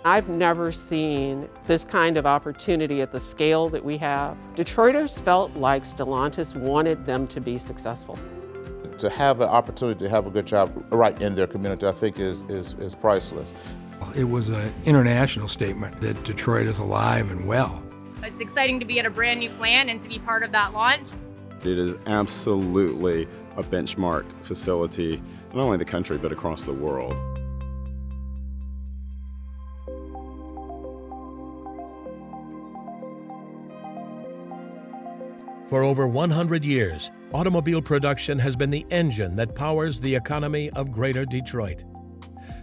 I've never seen this kind of opportunity at the scale that we have. Detroiters felt like Stellantis wanted them to be successful. To have an opportunity to have a good job right in their community, I think is priceless. It was an international statement that Detroit is alive and well. It's exciting to be at a brand new plant and to be part of that launch. It is absolutely a benchmark facility, not only in the country, but across the world. For over 100 years, automobile production has been the engine that powers the economy of Greater Detroit.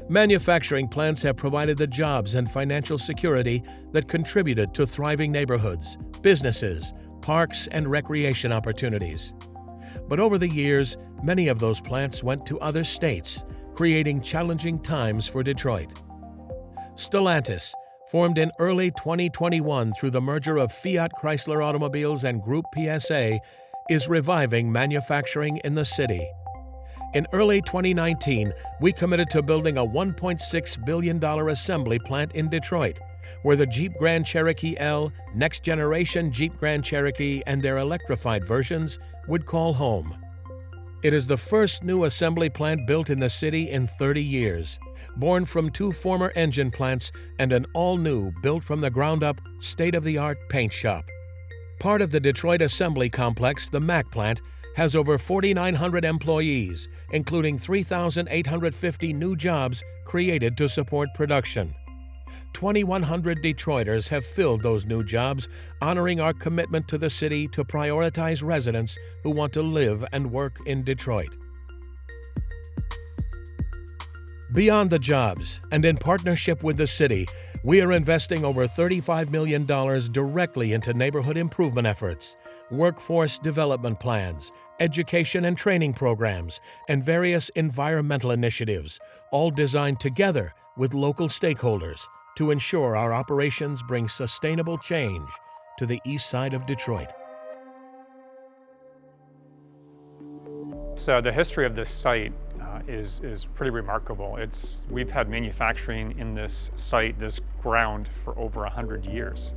Manufacturing plants have provided the jobs and financial security that contributed to thriving neighborhoods, businesses, parks, and recreation opportunities. But over the years, many of those plants went to other states, creating challenging times for Detroit. Stellantis, formed in early 2021 through the merger of Fiat Chrysler Automobiles and Group PSA, is reviving manufacturing in the city. In early 2019, we committed to building a $1.6 billion assembly plant in Detroit, where the Jeep Grand Cherokee L, next-generation Jeep Grand Cherokee, and their electrified versions would call home. It is the first new assembly plant built in the city in 30 years, born from two former engine plants and an all-new, built-from-the-ground-up, state-of-the-art paint shop. Part of the Detroit Assembly Complex, the Mack plant, has over 4,900 employees, including 3,850 new jobs created to support production. 2,100 Detroiters have filled those new jobs, honoring our commitment to the city to prioritize residents who want to live and work in Detroit. Beyond the jobs, and in partnership with the city, we are investing over $35 million directly into neighborhood improvement efforts, workforce development plans, education and training programs, and various environmental initiatives, all designed together with local stakeholders to ensure our operations bring sustainable change to the east side of Detroit. So the history of this site is pretty remarkable. We've had manufacturing in this site, this ground, for over 100 years.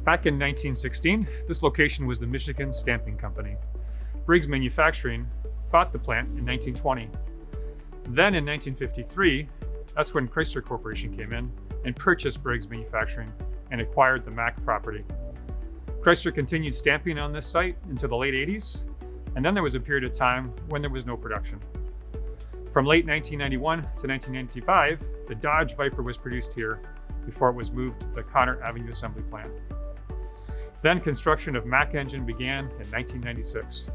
Back in 1916, this location was the Michigan Stamping Company. Briggs Manufacturing bought the plant in 1920. Then in 1953, that's when Chrysler Corporation came in and purchased Briggs Manufacturing and acquired the Mack property. Chrysler continued stamping on this site into the late 80s, and then there was a period of time when there was no production. From late 1991 to 1995, the Dodge Viper was produced here before it was moved to the Connor Avenue Assembly Plant. Then construction of Mack engine began in 1996.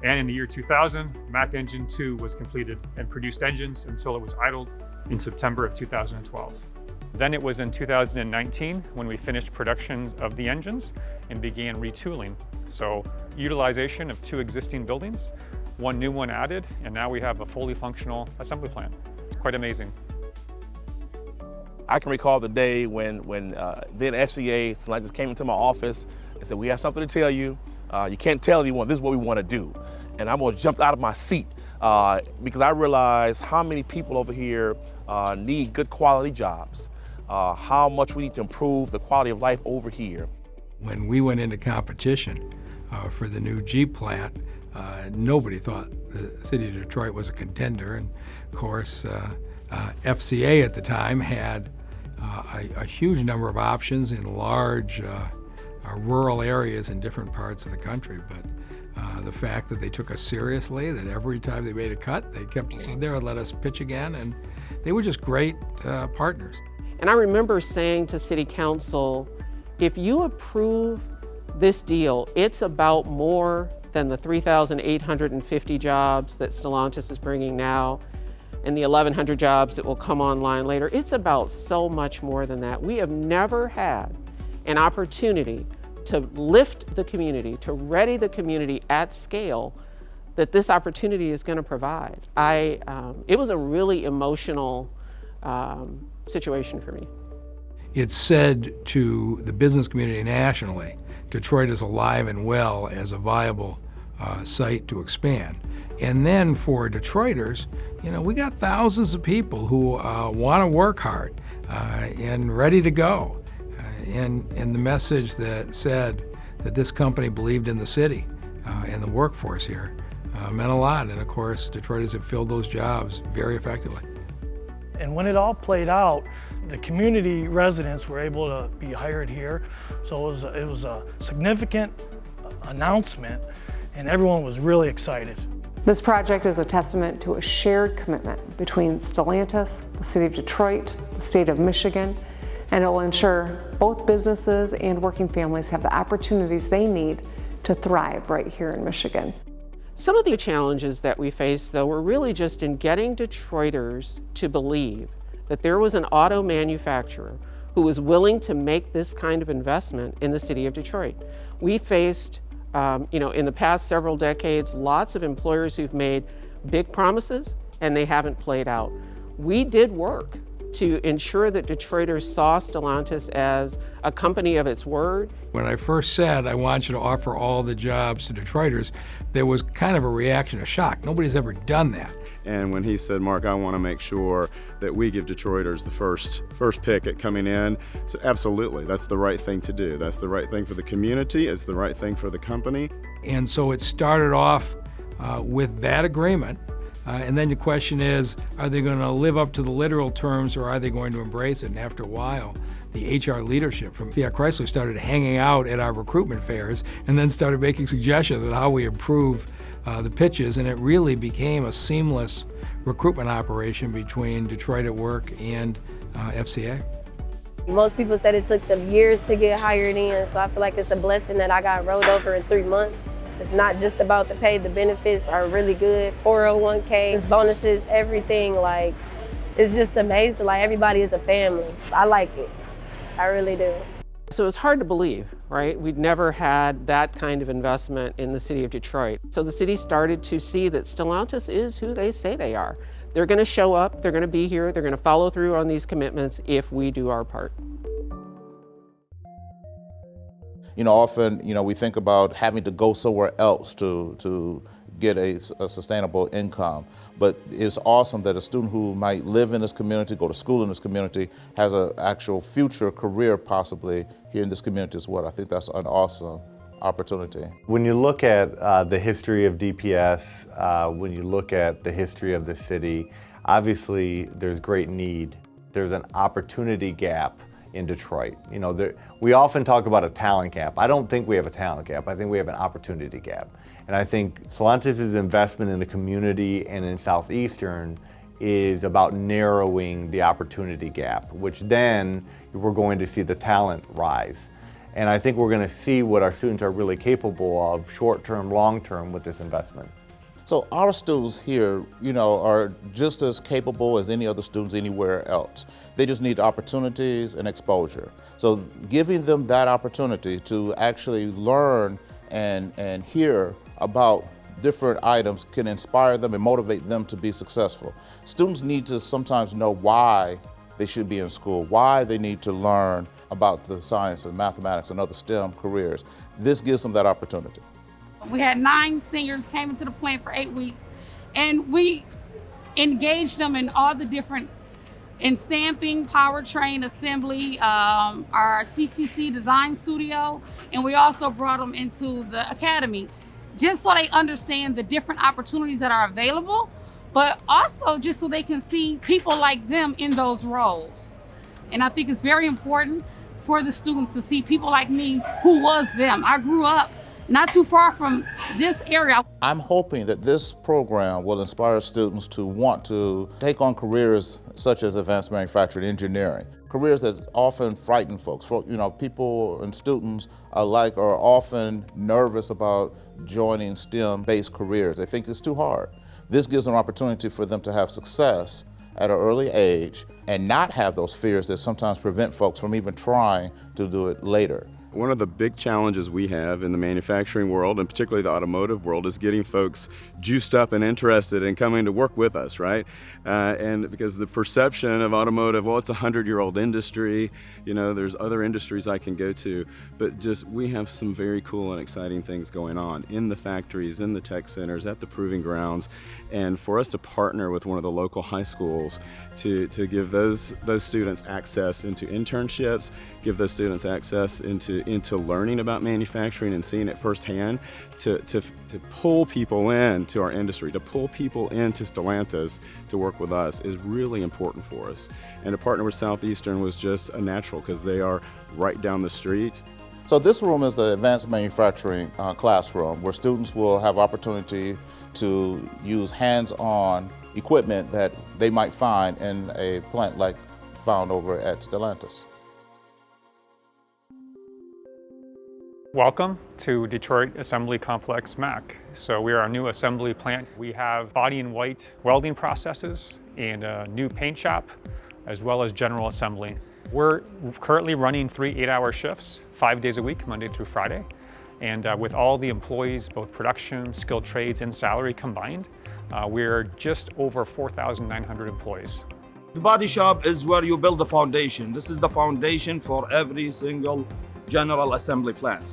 And in the year 2000, Mack Engine 2 was completed and produced engines until it was idled in September of 2012. Then it was in 2019 when we finished production of the engines and began retooling. So utilization of two existing buildings, one new one added, and now we have a fully functional assembly plant. It's quite amazing. I can recall the day when then FCA Stellantis came into my office and said, "We have something to tell you. You can't tell anyone, this is what we want to do." And I almost jumped out of my seat because I realized how many people over here need good quality jobs, how much we need to improve the quality of life over here. When we went into competition for the new Jeep plant, nobody thought the city of Detroit was a contender. And of course, FCA at the time had a huge number of options in large rural areas in different parts of the country. But the fact that they took us seriously, that every time they made a cut, they kept us in there and let us pitch again, and they were just great partners. And I remember saying to City Council, if you approve this deal, it's about more than the 3,850 jobs that Stellantis is bringing now and the 1,100 jobs that will come online later. It's about so much more than that. We have never had an opportunity to lift the community, to ready the community at scale that this opportunity is going to provide. It was a really emotional situation for me. It said to the business community nationally, Detroit is alive and well as a viable site to expand. And then for Detroiters, we got thousands of people who want to work hard and ready to go. And the message that said that this company believed in the city and the workforce here meant a lot. And of course, Detroiters have filled those jobs very effectively. And when it all played out, the community residents were able to be hired here. So it was a significant announcement, and everyone was really excited. This project is a testament to a shared commitment between Stellantis, the City of Detroit, the State of Michigan, and it will ensure both businesses and working families have the opportunities they need to thrive right here in Michigan. Some of the challenges that we faced, though, were really just in getting Detroiters to believe that there was an auto manufacturer who was willing to make this kind of investment in the city of Detroit. We faced, in the past several decades, lots of employers who've made big promises and they haven't played out. We did work to ensure that Detroiters saw Stellantis as a company of its word. When I first said I want you to offer all the jobs to Detroiters, there was kind of a reaction of shock. Nobody's ever done that. And when he said, Mark, I want to make sure that we give Detroiters the first pick at coming in, so absolutely, that's the right thing to do. That's the right thing for the community, it's the right thing for the company. And so it started off with that agreement. And then the question is, are they going to live up to the literal terms or are they going to embrace it? And after a while, the HR leadership from Fiat Chrysler started hanging out at our recruitment fairs and then started making suggestions on how we improve the pitches. And it really became a seamless recruitment operation between Detroit at Work and FCA. Most people said it took them years to get hired in, so I feel like it's a blessing that I got rolled over in 3 months. It's not just about the pay, the benefits are really good. 401k, bonuses, everything, it's just amazing. Everybody is a family. I like it, I really do. So it's hard to believe, right? We'd never had that kind of investment in the city of Detroit. So the city started to see that Stellantis is who they say they are. They're gonna show up, they're gonna be here, they're gonna follow through on these commitments if we do our part. Often, we think about having to go somewhere else to get a sustainable income. But it's awesome that a student who might live in this community, go to school in this community, has an actual future career possibly here in this community as well. I think that's an awesome opportunity. When you look at the history of DPS, when you look at the history of the city, obviously there's great need. There's an opportunity gap in Detroit. We often talk about a talent gap. I don't think we have a talent gap. I think we have an opportunity gap. And I think Stellantis' investment in the community and in Southeastern is about narrowing the opportunity gap, which then we're going to see the talent rise. And I think we're going to see what our students are really capable of short-term, long-term with this investment. So our students here, are just as capable as any other students anywhere else. They just need opportunities and exposure. So giving them that opportunity to actually learn and hear about different items can inspire them and motivate them to be successful. Students need to sometimes know why they should be in school, why they need to learn about the science and mathematics and other STEM careers. This gives them that opportunity. We had 9 seniors came into the plant for 8 weeks, and we engaged them in all the different, in stamping, powertrain assembly, our CTC design studio, and we also brought them into the academy, just so they understand the different opportunities that are available, but also just so they can see people like them in those roles. And I think it's very important for the students to see people like me who was them. I grew up not too far from this area. I'm hoping that this program will inspire students to want to take on careers such as advanced manufacturing engineering, careers that often frighten folks. People and students alike are often nervous about joining STEM-based careers. They think it's too hard. This gives an opportunity for them to have success at an early age and not have those fears that sometimes prevent folks from even trying to do it later. One of the big challenges we have in the manufacturing world, and particularly the automotive world, is getting folks juiced up and interested in coming to work with us, right? And because the perception of automotive, well, it's a 100-year-old industry, you know, there's other industries I can go to, but just we have some very cool and exciting things going on in the factories, in the tech centers, at the proving grounds, and for us to partner with one of the local high schools to give those students access into internships, give those students access into learning about manufacturing and seeing it firsthand, to pull people into our industry, to pull people into Stellantis to work with us is really important for us. And to partner with Southeastern was just a natural because they are right down the street. So this room is the advanced manufacturing classroom where students will have opportunity to use hands-on equipment that they might find in a plant like found over at Stellantis. Welcome to Detroit Assembly Complex Mack. So we are our new assembly plant. We have body and white welding processes and a new paint shop, as well as general assembly. We're currently running 3 8-hour shifts, 5 days a week, Monday through Friday. And with all the employees, both production, skilled trades, and salary combined, we're just over 4,900 employees. The body shop is where you build the foundation. This is the foundation for every single general assembly plant.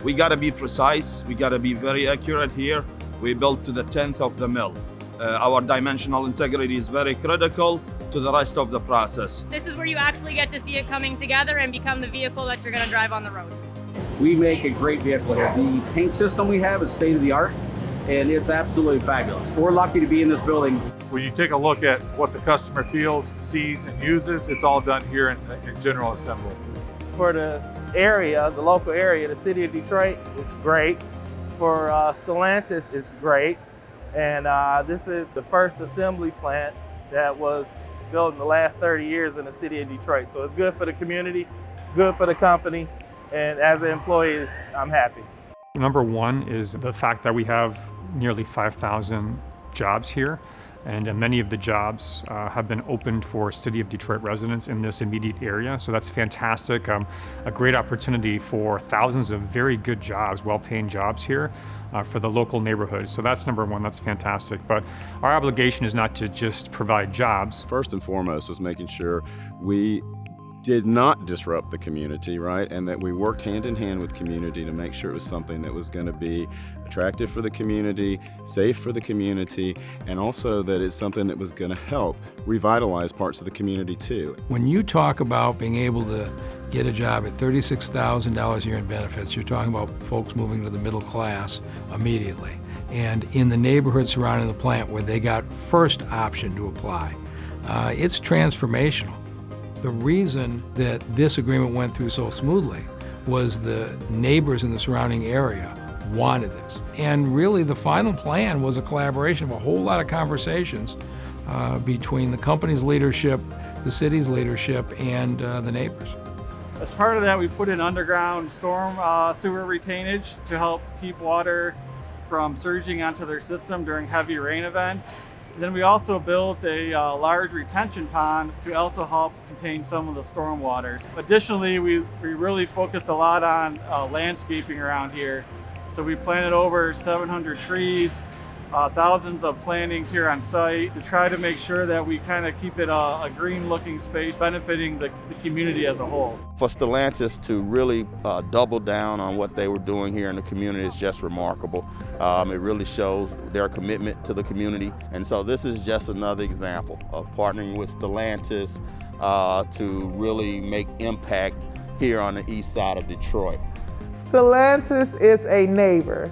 We gotta be precise, we gotta be very accurate here. We build to the 10th of the mil. Our dimensional integrity is very critical to the rest of the process. This is where you actually get to see it coming together and become the vehicle that you're going to drive on the road. We make a great vehicle here. The paint system we have is state of the art, and it's absolutely fabulous. We're lucky to be in this building. When you take a look at what the customer feels, sees, and uses, it's all done here in general assembly. For the area, the local area, the city of Detroit, it's great. For Stellantis, it's great. And this is the first assembly plant that was built in the last 30 years in the city of Detroit. So it's good for the community, good for the company, and as an employee, I'm happy. Number one is the fact that we have nearly 5,000 jobs here, and many of the jobs have been opened for City of Detroit residents in this immediate area. So that's fantastic. A great opportunity for thousands of very good jobs, well-paying jobs here for the local neighborhood. So that's number one, that's fantastic. But our obligation is not to just provide jobs. First and foremost was making sure we did not disrupt the community, right? And that we worked hand in hand with community to make sure it was something that was going to be attractive for the community, safe for the community, and also that it's something that was going to help revitalize parts of the community too. When you talk about being able to get a job at $36,000 a year in benefits, you're talking about folks moving to the middle class immediately. And in the neighborhood surrounding the plant where they got first option to apply, it's transformational. The reason that this agreement went through so smoothly was the neighbors in the surrounding area wanted this. And really the final plan was a collaboration of a whole lot of conversations between the company's leadership, the city's leadership, and the neighbors. As part of that, we put in underground storm sewer retainage to help keep water from surging onto their system during heavy rain events. Then we also built a large retention pond to also help contain some of the storm waters. Additionally, we really focused a lot on landscaping around here. So we planted over 700 trees, thousands of plantings here on site to try to make sure that we kind of keep it a green looking space benefiting the community as a whole. For Stellantis to really double down on what they were doing here in the community is just remarkable. It really shows their commitment to the community. And so this is just another example of partnering with Stellantis to really make impact here on the east side of Detroit. Stellantis is a neighbor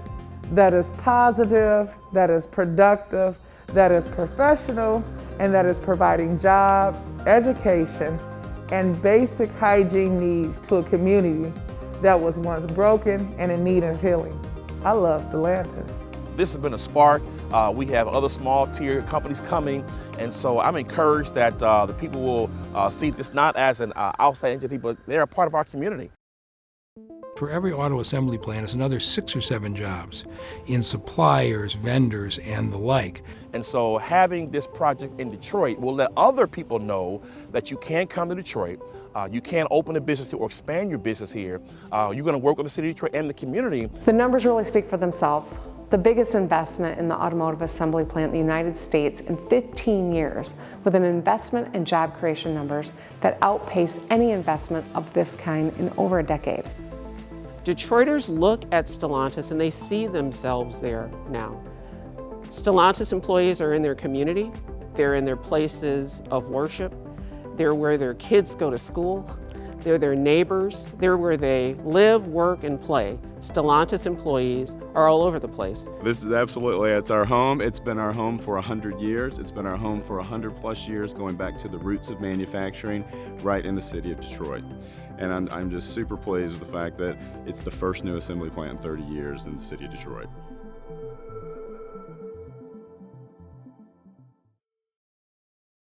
that is positive, that is productive, that is professional, and that is providing jobs, education, and basic hygiene needs to a community that was once broken and in need of healing. I love Stellantis. This has been a spark. We have other small tier companies coming, and so I'm encouraged that the people will see this not as an outside entity, but they're a part of our community. For every auto assembly plant is another 6 or 7 jobs in suppliers, vendors, and the like. And so having this project in Detroit will let other people know that you can come to Detroit, you can open a business here or expand your business here. You're going to work with the city of Detroit and the community. The numbers really speak for themselves. The biggest investment in the automotive assembly plant in the United States in 15 years, with an investment and job creation numbers that outpace any investment of this kind in over a decade. Detroiters look at Stellantis and they see themselves there now. Stellantis employees are in their community, they're in their places of worship, they're where their kids go to school, they're their neighbors, they're where they live, work, and play. Stellantis employees are all over the place. This is absolutely, it's our home. It's been our home for 100 years. It's been our home for 100+ years, going back to the roots of manufacturing right in the city of Detroit. And I'm just super pleased with the fact that it's the first new assembly plant in 30 years in the city of Detroit.